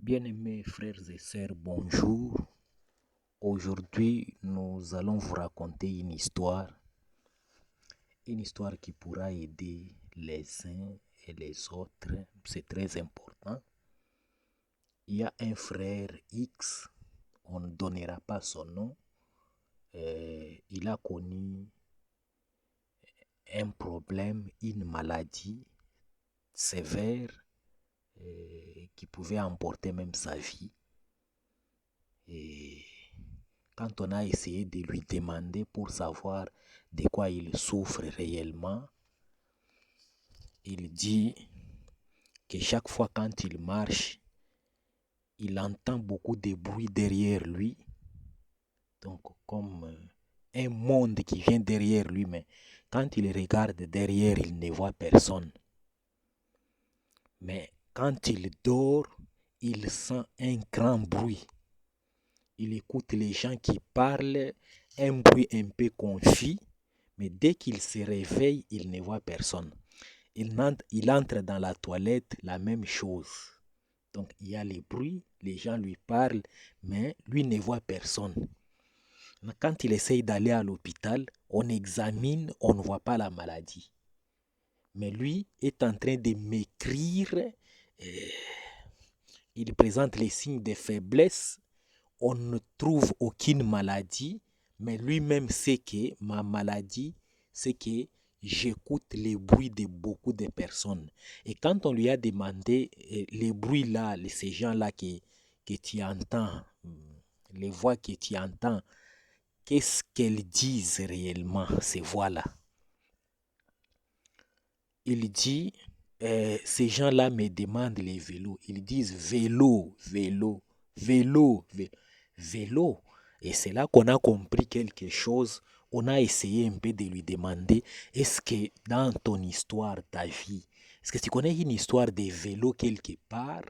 Bien-aimés frères et sœurs, bonjour. Aujourd'hui, nous allons vous raconter une histoire qui pourra aider les uns et les autres. C'est très important. Il y a un frère X, on ne donnera pas son nom. Il a connu un problème, une maladie sévère qui pouvait emporter même sa vie. Et quand on a essayé de lui demander pour savoir de quoi il souffre réellement, il dit que chaque fois quand il marche, il entend beaucoup de bruit derrière lui. Donc comme un monde qui vient derrière lui, mais quand il regarde derrière, il ne voit personne. Mais quand il dort, il sent un grand bruit. Il écoute les gens qui parlent, un bruit un peu confus, mais dès qu'il se réveille, il ne voit personne. Il entre dans la toilette, la même chose. Donc il y a les bruits, les gens lui parlent, mais lui ne voit personne. Quand il essaye d'aller à l'hôpital, on examine, on ne voit pas la maladie. Mais lui est en train de m'écrire, il présente les signes de faiblesse. On ne trouve aucune maladie, mais lui-même sait que ma maladie, c'est que j'écoute les bruits de beaucoup de personnes. Et quand on lui a demandé les bruits là, ces gens-là que tu entends, les voix que tu entends, qu'est-ce qu'elles disent réellement, ces voix-là? Il dit, ces gens-là me demandent les vélos. Ils disent vélo, vélo, vélo, vélo. Vélo. Et c'est là qu'on a compris quelque chose. On a essayé un peu de lui demander, est-ce que dans ton histoire, ta vie, est-ce que tu connais une histoire de vélo quelque part?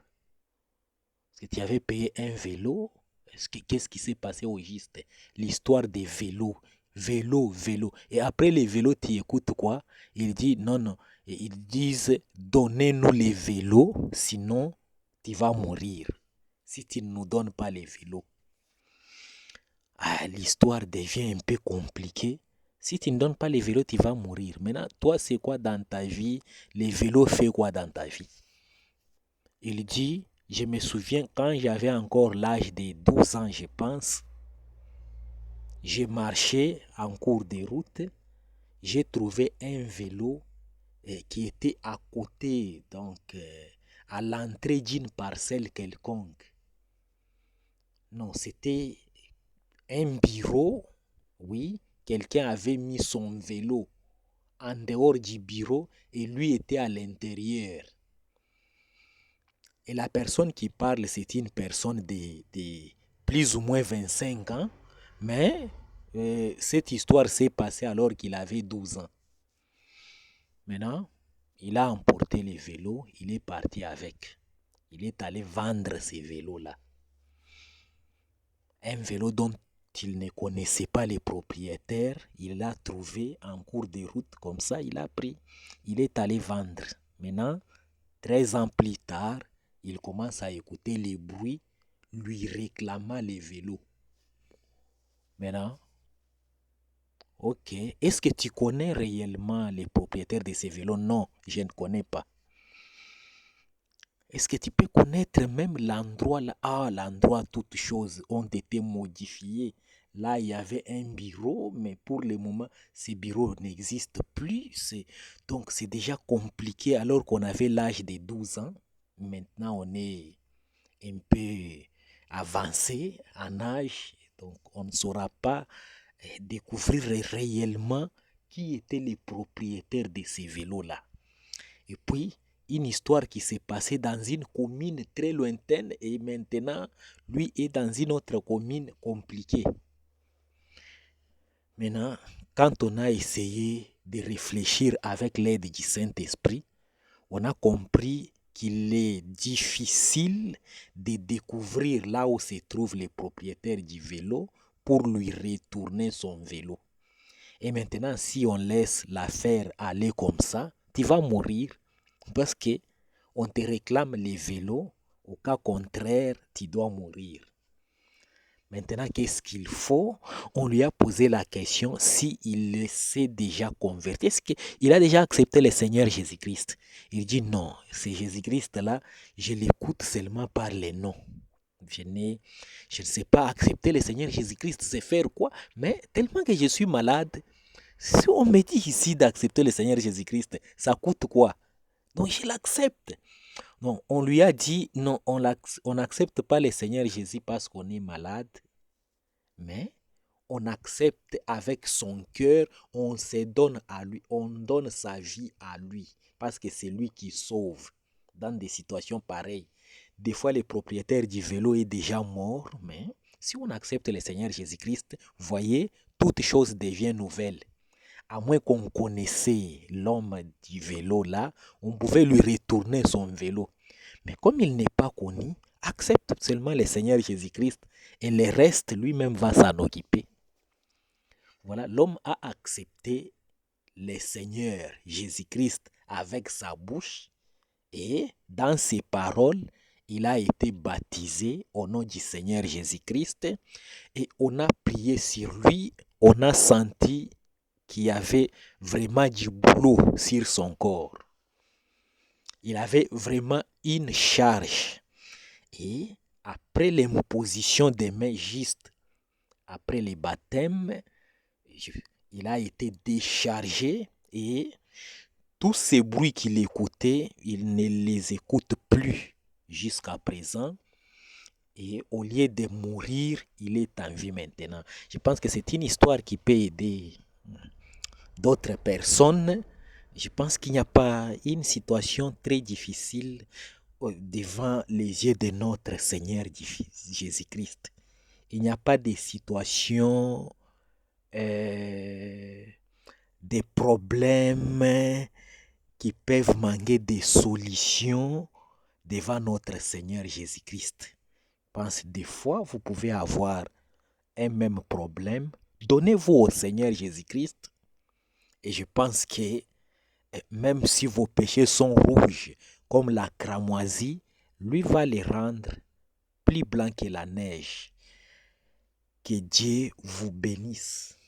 Est-ce que tu avais payé un vélo? Qu'est-ce qui s'est passé au juste? L'histoire des vélos. Vélo, vélo. Et après les vélos, tu écoutes quoi? Il dit non, non. Et ils disent, donnez-nous les vélos, sinon tu vas mourir. Si tu ne nous donnes pas les vélos. L'histoire devient un peu compliquée. Si tu ne donnes pas les vélos, tu vas mourir. Maintenant, toi, c'est quoi dans ta vie? Les vélos fait quoi dans ta vie? Il dit, je me souviens quand j'avais encore l'âge de 12 ans, je pense, j'ai marché en cours de route, j'ai trouvé un vélo qui était à côté, donc à l'entrée d'une parcelle quelconque. Non, c'était un bureau, oui, quelqu'un avait mis son vélo en dehors du bureau et lui était à l'intérieur. Et la personne qui parle, c'est une personne de plus ou moins 25 ans, mais cette histoire s'est passée alors qu'il avait 12 ans. Maintenant, il a emporté les vélos, il est parti avec. Il est allé vendre ces vélos-là. Un vélo dont il ne connaissait pas les propriétaires, il l'a trouvé en cours de route, comme ça il a pris. Il est allé vendre. Maintenant, 13 ans plus tard, il commence à écouter les bruits, lui réclamant les vélos. Maintenant, ok, est-ce que tu connais réellement les propriétaires de ces vélos? Non, je ne connais pas. Est-ce que tu peux connaître même l'endroit là? L'endroit, toutes choses ont été modifiées. Là, il y avait un bureau, mais pour le moment, ces bureaux n'existent plus. Donc, c'est déjà compliqué alors qu'on avait l'âge de 12 ans. Maintenant, on est un peu avancé en âge. Donc, on ne saura pas découvrir réellement qui étaient les propriétaires de ces vélos-là. Et puis, une histoire qui s'est passée dans une commune très lointaine et maintenant, lui est dans une autre commune compliquée. Maintenant, quand on a essayé de réfléchir avec l'aide du Saint-Esprit, on a compris qu'il est difficile de découvrir là où se trouvent les propriétaires du vélo pour lui retourner son vélo. Et maintenant, si on laisse l'affaire aller comme ça, tu vas mourir parce que on te réclame les vélos, Au cas contraire, tu dois mourir. Maintenant, qu'est-ce qu'il faut? On lui a posé la question s'il s'est déjà converti. Est-ce qu'il a déjà accepté le Seigneur Jésus-Christ? Il dit non, c'est Jésus-Christ-là, je l'écoute seulement par les noms. Je ne sais pas accepter le Seigneur Jésus-Christ, c'est faire quoi? Mais tellement que je suis malade, si on me dit ici d'accepter le Seigneur Jésus-Christ, ça coûte quoi? Donc je l'accepte. Non, on lui a dit non, on n'accepte pas le Seigneur Jésus parce qu'on est malade, mais on accepte avec son cœur, on se donne à lui, on donne sa vie à lui, parce que c'est lui qui sauve dans des situations pareilles. Des fois, le propriétaire du vélo est déjà mort, mais si on accepte le Seigneur Jésus-Christ, voyez, toute chose devient nouvelle. À moins qu'on connaissait l'homme du vélo là, on pouvait lui retourner son vélo. Mais comme il n'est pas connu, accepte seulement le Seigneur Jésus-Christ et le reste, lui-même va s'en occuper. Voilà, l'homme a accepté le Seigneur Jésus-Christ avec sa bouche et dans ses paroles, il a été baptisé au nom du Seigneur Jésus-Christ et on a prié sur lui, on a senti qu'il y avait vraiment du boulot sur son corps. Il avait vraiment une charge. Et après l'imposition des mains juste, après le baptême, il a été déchargé et tous ces bruits qu'il écoutait, il ne les écoute plus jusqu'à présent. Et au lieu de mourir, il est en vie maintenant. Je pense que c'est une histoire qui peut aider d'autres personnes. Je pense qu'il n'y a pas une situation très difficile devant les yeux de notre Seigneur Jésus-Christ. Il n'y a pas de situation, des problèmes qui peuvent manquer de solutions devant notre Seigneur Jésus-Christ. Je pense que des fois, vous pouvez avoir un même problème. Donnez-vous au Seigneur Jésus-Christ. Et je pense que même si vos péchés sont rouges comme la cramoisie, lui va les rendre plus blancs que la neige. Que Dieu vous bénisse.